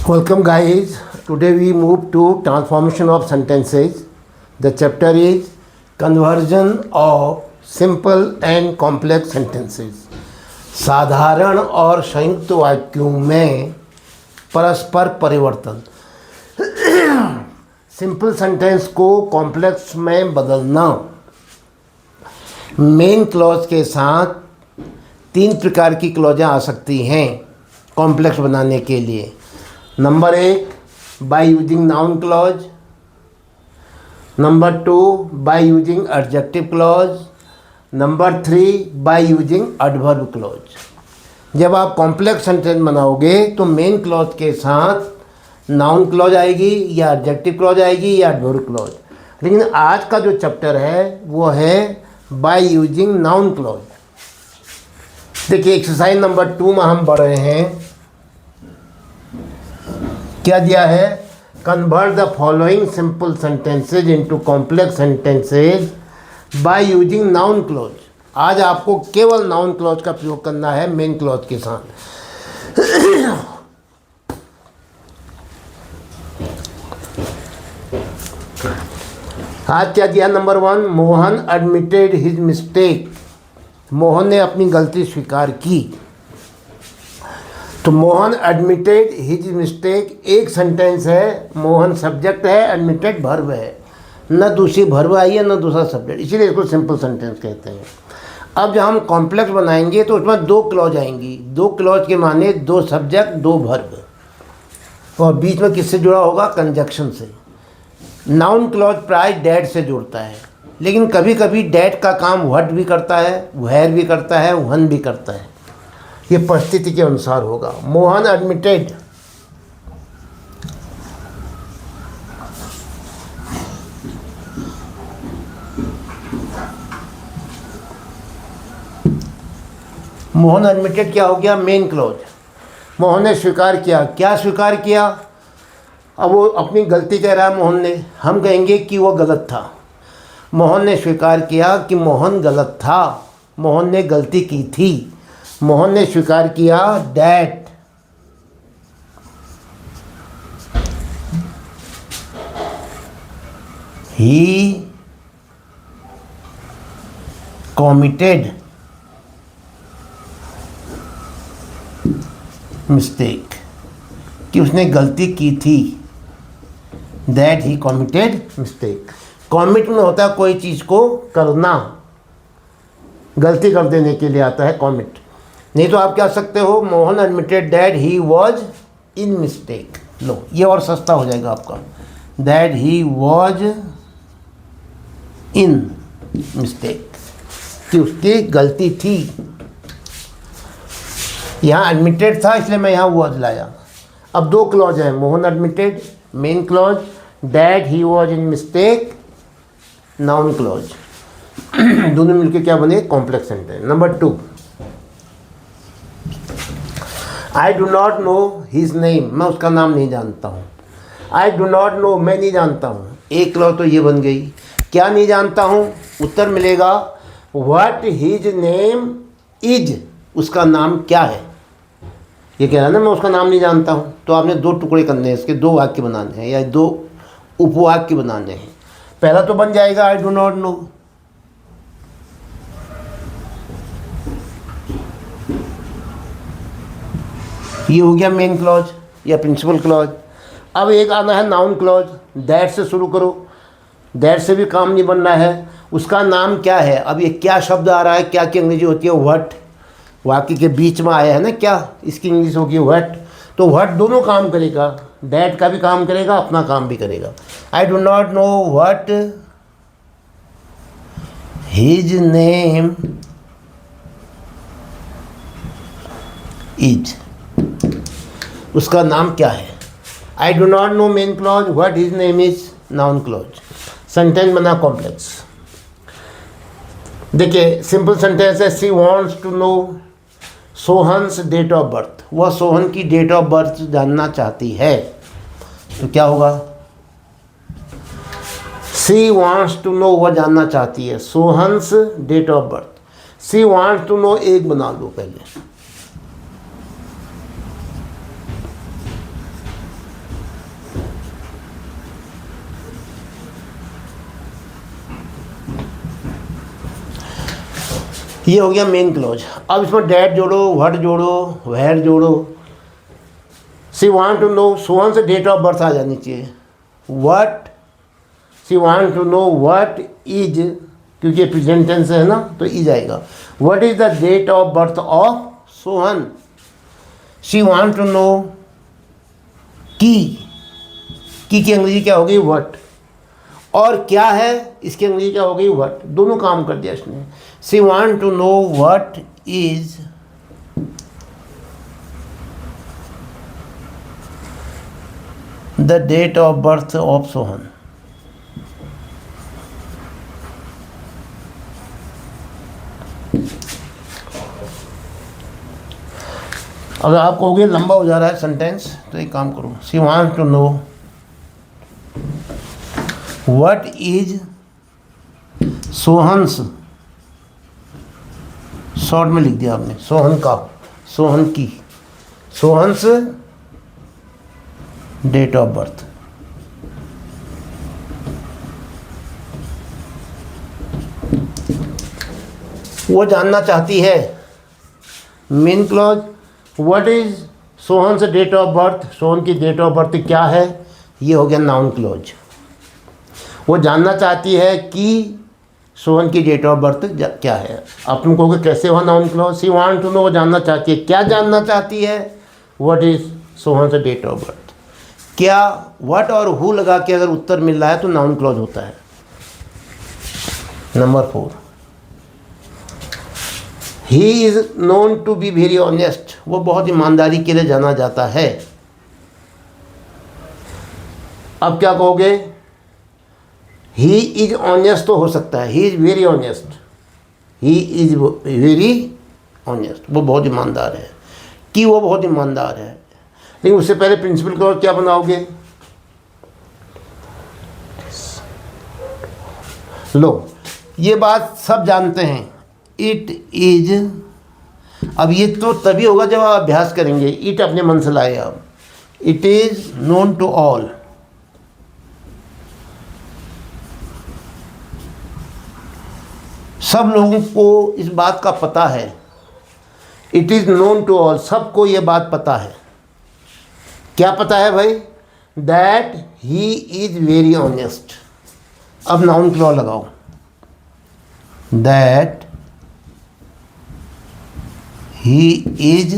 Welcome guys. Today we move to transformation of sentences. The chapter is conversion of simple and complex sentences. साधारण और संयुक्त वाक्यों में परस्पर परिवर्तन. सिंपल सेंटेंस को कॉम्प्लेक्स में बदलना. मेन क्लॉज के साथ 3 प्रकार की क्लॉजें आ सकती हैं कॉम्प्लेक्स बनाने के लिए. Number 1 by using noun clause. Number 2 by using adjective clause. Number 3 by using adverb clause. जब आप कॉम्प्लेक्स सेंटेंस बनाओगे तो मेन क्लॉज के साथ नाउन क्लॉज आएगी या एडजेक्टिव क्लॉज आएगी या एडवर्ब क्लॉज. लेकिन आज का जो चैप्टर है वो है बाय यूजिंग नाउन क्लॉज. देखिए एक्सरसाइज नंबर 2 में हम बढ़ रहे हैं. क्या दिया है? Convert the following simple sentences into complex sentences by using noun clause. आज आपको केवल नाउन क्लॉज का प्रयोग करना है मेन क्लॉज के साथ. आज क्या दिया? Number 1 Mohan admitted his mistake. Mohan ने अपनी गलती स्वीकार की. तो मोहन एडमिटेड हिज मिस्टेक एक सेंटेंस है. मोहन सब्जेक्ट है, एडमिटेड वर्ब है. न दूसरी वर्ब आई है न दूसरा सब्जेक्ट, इसीलिए इसको सिंपल सेंटेंस कहते हैं. अब जब हम कॉम्प्लेक्स बनाएंगे तो उसमें 2 क्लॉज आएंगी. 2 क्लॉज के माने 2 सब्जेक्ट 2 वर्ब, और बीच में किससे जुड़ा होगा? कंजक्शन से. नाउन क्लॉज प्राय डैट से जुड़ता है, लेकिन कभी कभी डैट का काम व्हाट भी करता है, वेयर भी करता है, व्हेन भी करता है. ये परिस्थिति के अनुसार होगा. मोहन एडमिटेड मोहन एडमिटेड क्या हो गया? Main clause. मोहन ने स्वीकार किया. क्या स्वीकार किया? अब वो अपनी गलती कह रहा है मोहन ने. हम कहेंगे कि वो गलत था. मोहन ने स्वीकार किया कि मोहन गलत था, मोहन ने गलती की थी. मोहन ने स्वीकार किया दैट ही कॉमिटेड मिस्टेक, कि उसने गलती की थी. That he committed mistake. Commit में होता है कोई चीज़ को करना, गलती कर देने के लिए आता है कॉमिट. नहीं तो आप क्या सकते हो? Mohan admitted that he was in mistake. लो ये और सस्ता हो जाएगा आपका. That he was in mistake, कि उसकी गलती थी. यहाँ एडमिटेड था इसलिए मैं यहाँ वॉज लाया. अब 2 क्लॉज हैं. Mohan admitted main clause, that he was in mistake noun clause. दोनों मिलके क्या बने? Complex sentence. Number 2 I do not know his name. मैं उसका नाम नहीं जानता हूँ. आई डू नॉट नो, मैं नहीं जानता हूँ. एक क्लॉज तो ये बन गई. क्या नहीं जानता हूँ? उत्तर मिलेगा व्हाट हिज नेम इज. उसका नाम क्या है? ये कह रहा है ना मैं उसका नाम नहीं जानता हूँ. तो आपने 2 टुकड़े करने हैं, इसके 2 वाक्य बनाने हैं या 2 उपवाक्य बनाने हैं. पहला तो बन जाएगा आई डू नॉट नो. ये हो गया मेन क्लॉज या प्रिंसिपल क्लॉज. अब एक आना है नाउन क्लॉज. दैट से शुरू करो. दैट से भी काम नहीं बनना है. उसका नाम क्या है? अब ये क्या शब्द आ रहा है? क्या की अंग्रेजी होती है? व्हाट. वाक्य के बीच में आया है ना क्या, इसकी इंग्लिश होगी व्हाट. तो व्हाट दोनों काम करेगा. दैट का भी काम करेगा, अपना काम भी करेगा. I do not know what his name is. उसका नाम क्या है? I do not know main clause, what his name is noun clause. Sentence बना कॉम्प्लेक्स. देखिए सिंपल सेंटेंस है. She wants to know Sohan's date of birth. वह सोहन की date of birth जानना चाहती है. तो क्या होगा? शी वॉन्ट्स टू नो, वह जानना चाहती है. Sohan's date of birth. She wants to know एक बना लो पहले. ये हो गया मेन क्लॉज। अब इसमें डैट जोड़ो, व्हाट जोड़ो, वेयर जोड़ो। She want to know, Sohan से डेट ऑफ बर्थ आ जानी चाहिए। What, she want to know what is, क्योंकि प्रेजेंट टेंस है ना तो इज आएगा। What is the date of birth of Sohan. She want to know की अंग्रेजी क्या होगी, व्हाट। और क्या है, इसकी अंग्रेजी क्या होगी, व्हाट। दोनों काम कर दिया इसने। She want to know what is the date of birth of Sohan. अगर आप कहोगे लंबा हो जा रहा है सेंटेंस तो एक काम करो, she want to know what is Sohan's, short में लिख दिया आपने, सोहन का, सोहन की, सोहन्स डेट ऑफ बर्थ। वो जानना चाहती है, main clause, what is Sohan से डेट ऑफ बर्थ, सोहन की डेट ऑफ बर्थ क्या है, ये हो गया नाउन क्लॉज। वो जानना चाहती है कि सोहन की डेट ऑफ बर्थ क्या है। आप तुम कहोगे कैसे हुआ noun clause. She want to know, वो जानना चाहती है, क्या जानना चाहती है, व्हाट इज सोहन से डेट ऑफ बर्थ। क्या, व्हाट और हु लगा के अगर उत्तर मिल रहा है तो नाउन क्लॉज होता है। Number 4, he is known to be very honest, वो बहुत ईमानदारी के लिए जाना जाता है। अब क्या कहोगे, ही इज ऑनेस्ट तो हो सकता है, ही is very honest, he is very honest, वो बहुत ईमानदार है, कि वो बहुत ईमानदार है। लेकिन उससे पहले प्रिंसिपल क्लॉज क्या बनाओगे, लो ये बात सब जानते हैं, इट इज। अब ये तो तभी होगा जब आप अभ्यास करेंगे, इट अपने मन से लाए आप। It is known to all, सब लोगों को इस बात का पता है। It is known to all, सबको ये बात पता है। क्या पता है भाई, that he is very honest. अब नाउन क्लॉज लगाओ, that he is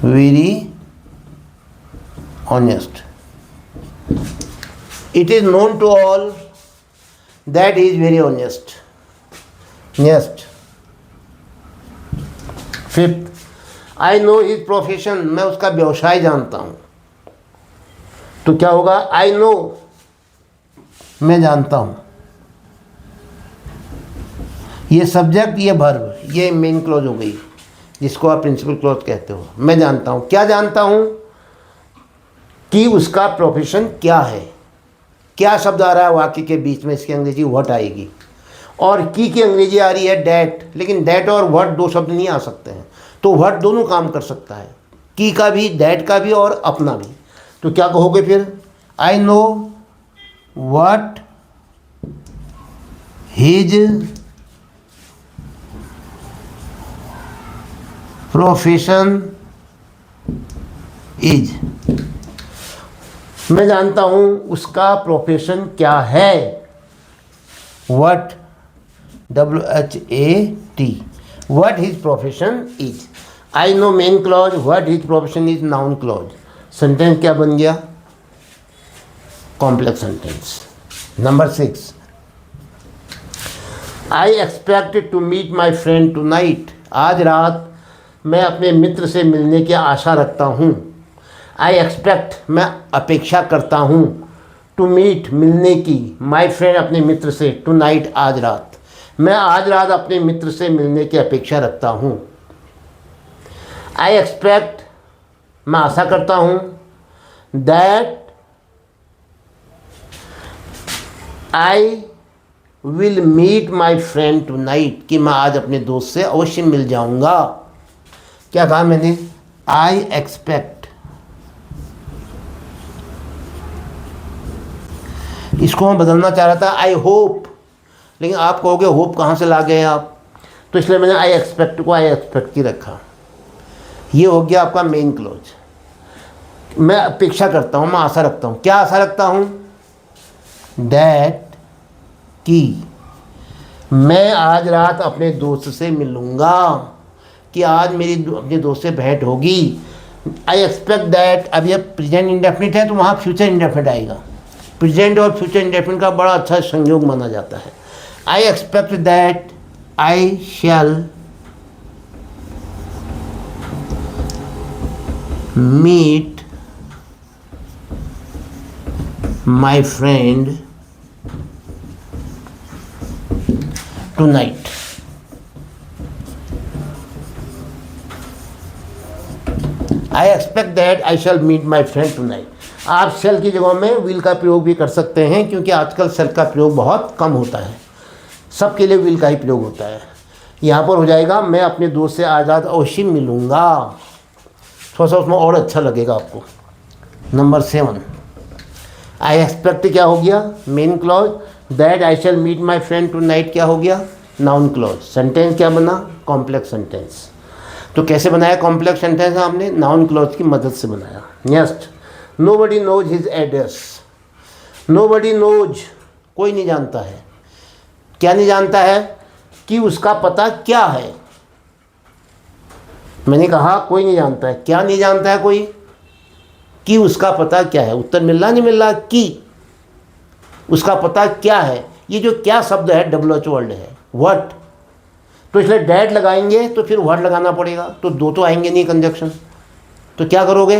very honest. It is known to all that he is very honest. Next, 5th, I know his profession, मैं उसका व्यवसाय जानता हूँ। तो क्या होगा, आई नो, मैं जानता हूँ। ये सब्जेक्ट, ये वर्ब, ये मेन क्लॉज हो गई, जिसको आप प्रिंसिपल क्लॉज कहते हो। मैं जानता हूँ, क्या जानता हूँ, कि उसका प्रोफेशन क्या है। क्या शब्द आ रहा है वाक्य के बीच में, इसकी अंग्रेजी व्हाट आएगी। और की अंग्रेजी आ रही है डैट, लेकिन डैट और व्हाट दो शब्द नहीं आ सकते हैं, तो व्हाट दोनों काम कर सकता है, की का भी, डैट का भी और अपना भी। तो क्या कहोगे फिर, I know what his profession is, मैं जानता हूँ उसका प्रोफेशन क्या है। What, WHAT, what his profession is. I know main clause, what his profession is noun clause. Sentence क्या बन गया, complex sentence. Number 6, I expect to meet my friend tonight, आज रात मैं अपने मित्र से मिलने की आशा रखता हूँ। आई एक्सपेक्ट, मैं अपेक्षा करता हूँ, टू मीट, मिलने की, माई फ्रेंड, अपने मित्र से, टू नाइट, आज रात, मैं आज रात अपने मित्र से मिलने की अपेक्षा रखता हूँ। आई एक्सपेक्ट, मैं आशा करता हूँ, that I will meet my friend tonight, कि मैं आज अपने दोस्त से अवश्य मिल जाऊँगा। क्या कहा मैंने, आई एक्सपेक्ट। इसको मैं बदलना चाह रहा था आई होप, लेकिन आप कहोगे होप कहाँ से ला गए आप, तो इसलिए मैंने आई एक्सपेक्ट को आई एक्सपेक्ट की रखा। ये हो गया आपका मेन क्लोज। मैं अपेक्षा करता हूँ, मैं आशा रखता हूँ। क्या आशा रखता हूँ? दैट कि मैं आज रात अपने दोस्त से मिलूँगा, कि आज मेरी अपने दोस्त से भेंट होगी। आई एक्सपेक्ट दैट, अब यह प्रेजेंट इंडेफिनिट है तो वहाँ फ्यूचर इंडेफिनिट आएगा। प्रेजेंट और फ्यूचर इंडेफिनिट का बड़ा अच्छा संयोग माना जाता है। I expect that I shall meet my friend tonight। I expect that I shall meet my friend tonight। आप shall की जगह में will का प्रयोग भी कर सकते हैं, क्योंकि आजकल shall का प्रयोग बहुत कम होता है, सबके लिए will का ही प्रयोग होता है। यहाँ पर हो जाएगा मैं अपने दोस्त से आज़ाद अवश्य मिलूँगा, थोड़ा सा उसमें और अच्छा लगेगा आपको। नंबर 7, आई एक्सपेक्ट क्या हो गया? Main clause. That I shall meet my friend tonight क्या हो गया? Noun clause. सेंटेंस क्या बना? Complex sentence. तो कैसे बनाया कॉम्प्लेक्स सेंटेंस? आपने नाउन क्लॉज की मदद से बनाया। Next, nobody knows his address. Nobody knows, कोई नहीं जानता है। क्या नहीं जानता है? कि उसका पता क्या है। मैंने कहा कोई नहीं जानता है। क्या नहीं जानता है कोई? कि उसका पता क्या है। उत्तर मिल रहा नहीं मिल रहा? कि उसका पता क्या है। ये जो क्या शब्द है WH वर्ड है, व्हाट। तो इसलिए डैट लगाएंगे तो फिर व्हाट लगाना पड़ेगा, तो दो तो आएंगे नहीं कंजक्शन। तो क्या करोगे?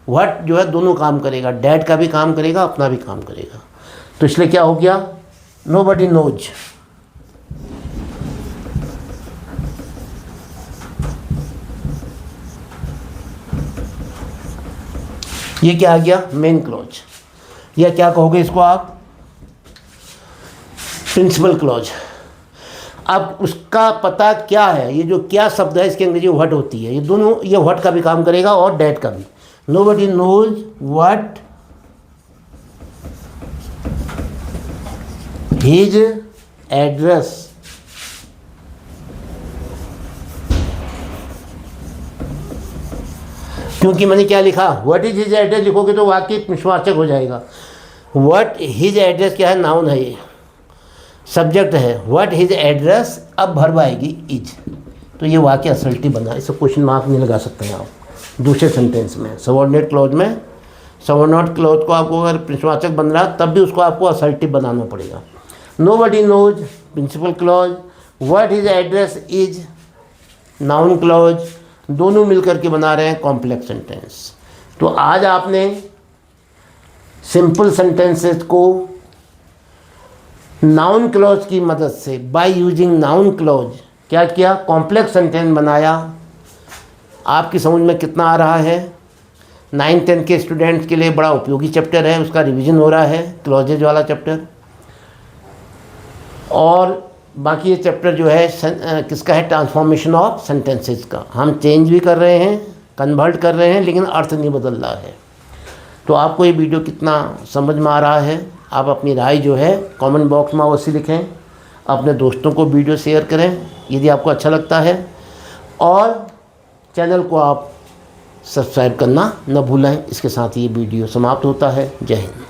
व्हाट जो है दोनों काम करेगा, डैट का भी काम करेगा, अपना भी काम करेगा। तो इसलिए क्या हो गया? Nobody knows. ये क्या आ गया? Main clause. या क्या कहोगे इसको आप? Principal clause. अब उसका पता क्या है, ये जो क्या शब्द है इसकी अंग्रेजी व्हाट होती है। ये दोनों, ये व्हाट का भी काम करेगा और डैट का भी। Nobody knows what his address. क्योंकि मैंने क्या लिखा? व्हाट इज हिज एड्रेस लिखोगे तो वाक्य प्रश्नवाचक हो जाएगा। व्हाट हिज एड्रेस क्या है? नाउन है, ये सब्जेक्ट है। व्हाट हिज एड्रेस, अब वर्ब आएगी इज, तो ये वाक्य असल्टिव बना। इससे क्वेश्चन मार्क नहीं लगा सकते हैं आप दूसरे सेंटेंस में। सबऑर्डिनेट क्लॉज में, सबऑर्डिनेट क्लॉज को आपको अगर प्रश्नवाचक बन रहा तब भी उसको आपको असल्टिव बनाना पड़ेगा। Nobody knows principal clause, what his address is noun clause, दोनों मिलकर के बना रहे हैं कॉम्प्लेक्स सेंटेंस। तो आज आपने सिंपल सेंटेंसेस को नाउन क्लॉज की मदद से, बाय यूजिंग नाउन क्लॉज, क्या किया? कॉम्प्लेक्स सेंटेंस बनाया। आपकी समझ में कितना आ रहा है? 9th-10th के स्टूडेंट्स के लिए बड़ा उपयोगी चैप्टर है, उसका रिवीजन हो रहा है, क्लॉजेज वाला चैप्टर। और बाकी ये चैप्टर जो है किसका है? ट्रांसफॉर्मेशन ऑफ सेंटेंसेस का। हम चेंज भी कर रहे हैं, कन्वर्ट कर रहे हैं, लेकिन अर्थ नहीं बदल रहा है। तो आपको ये वीडियो कितना समझ में आ रहा है, आप अपनी राय जो है कमेंट बॉक्स में अवश्य लिखें। अपने दोस्तों को वीडियो शेयर करें यदि आपको अच्छा लगता है, और चैनल को आप सब्सक्राइब करना न भूलें। इसके साथ ये वीडियो समाप्त होता है। जय हिंद।